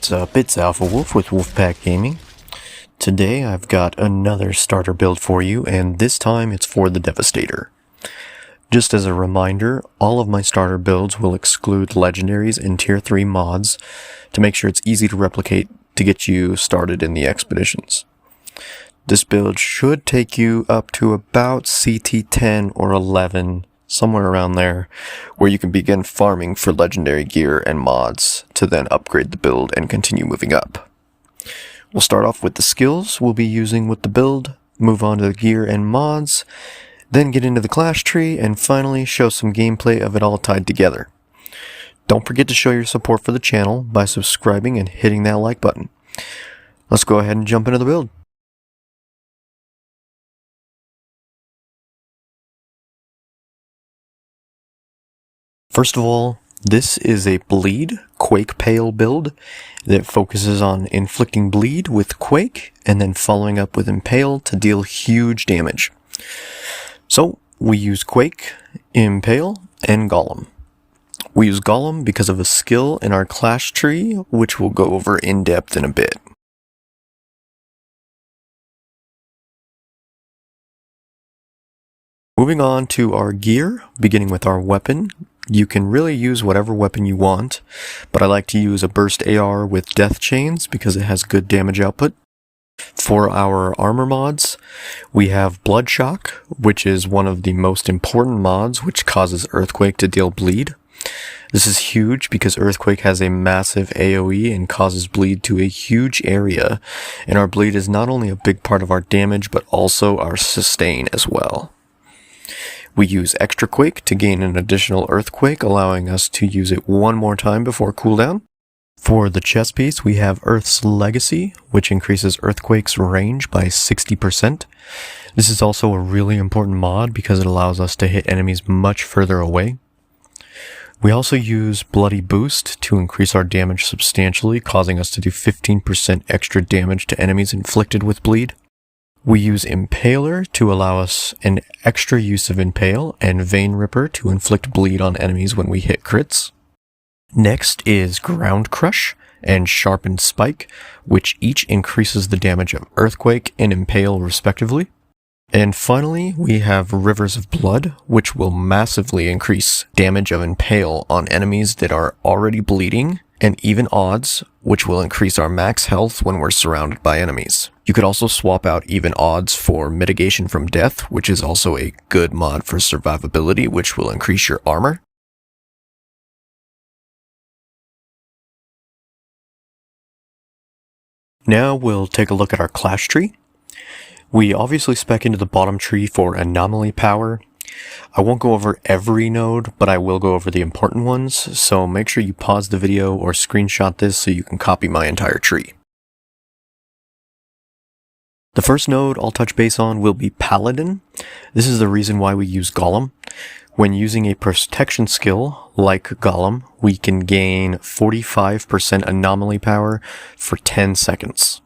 What's up? It's Alpha Wolf with Wolfpack Gaming. Today I've got another starter build for you, and this time it's for the Devastator. Just as a reminder, all of my starter builds will exclude Legendaries and Tier 3 mods to make sure it's easy to replicate to get you started in the expeditions. This build should take you up to about CT 10 or 11, somewhere around there, where you can begin farming for legendary gear and mods to then upgrade the build and continue moving up. We'll start off with the skills we'll be using with the build, move on to the gear and mods, then get into the clash tree, and finally show some gameplay of it all tied together. Don't forget to show your support for the channel by subscribing and hitting that like button. Let's go ahead and jump into the build. First of all, this is a bleed Quake Pale build that focuses on inflicting bleed with Quake and then following up with Impale to deal huge damage. So we use Quake, Impale, and Golem. We use Golem because of a skill in our clash tree, which we'll go over in depth in a bit. Moving on to our gear, beginning with our weapon. You can really use whatever weapon you want, but I like to use a burst AR with death chains because it has good damage output. For our armor mods, we have Blood Shock, which is one of the most important mods which causes Earthquake to deal bleed. This is huge because Earthquake has a massive AoE and causes bleed to a huge area, and our bleed is not only a big part of our damage but also our sustain as well. We use Extra Quake to gain an additional Earthquake, allowing us to use it one more time before cooldown. For the chest piece, we have Earth's Legacy, which increases Earthquake's range by 60%. This is also a really important mod because it allows us to hit enemies much further away. We also use Bloody Boost to increase our damage substantially, causing us to do 15% extra damage to enemies inflicted with bleed. We use Impaler to allow us an extra use of Impale, and Vein Ripper to inflict bleed on enemies when we hit crits. Next is Ground Crush and Sharpened Spike, which each increases the damage of Earthquake and Impale respectively. And finally, we have Rivers of Blood, which will massively increase damage of Impale on enemies that are already bleeding, and Even Odds, which will increase our max health when we're surrounded by enemies. You could also swap out Even Odds for Mitigation from Death, which is also a good mod for survivability, which will increase your armor. Now we'll take a look at our clash tree. We obviously spec into the bottom tree for anomaly power. I won't go over every node, but I will go over the important ones, so make sure you pause the video or screenshot this so you can copy my entire tree. The first node I'll touch base on will be Paladin. This is the reason why we use Golem. When using a protection skill like Golem, we can gain 45% anomaly power for 10 seconds.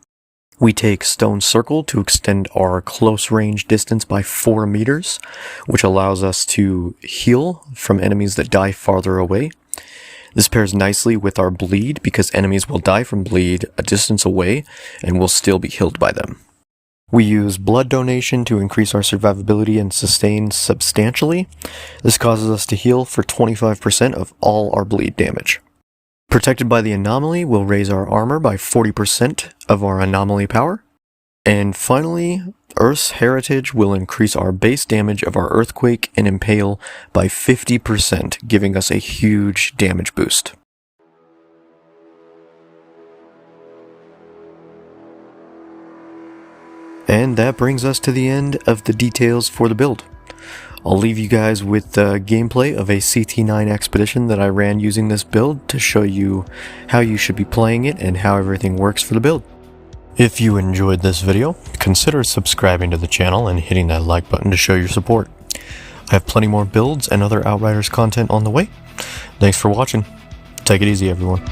We take Stone Circle to extend our close range distance by 4 meters, which allows us to heal from enemies that die farther away. This pairs nicely with our bleed because enemies will die from bleed a distance away and will still be healed by them. We use Blood Donation to increase our survivability and sustain substantially. This causes us to heal for 25% of all our bleed damage. Protected by the Anomaly will raise our armor by 40% of our anomaly power. And finally, Earth's Heritage will increase our base damage of our Earthquake and Impale by 50%, giving us a huge damage boost. And that brings us to the end of the details for the build. I'll leave you guys with gameplay of a CT9 expedition that I ran using this build to show you how you should be playing it and how everything works for the build. If you enjoyed this video, consider subscribing to the channel and hitting that like button to show your support. I have plenty more builds and other Outriders content on the way. Thanks for watching. Take it easy, everyone.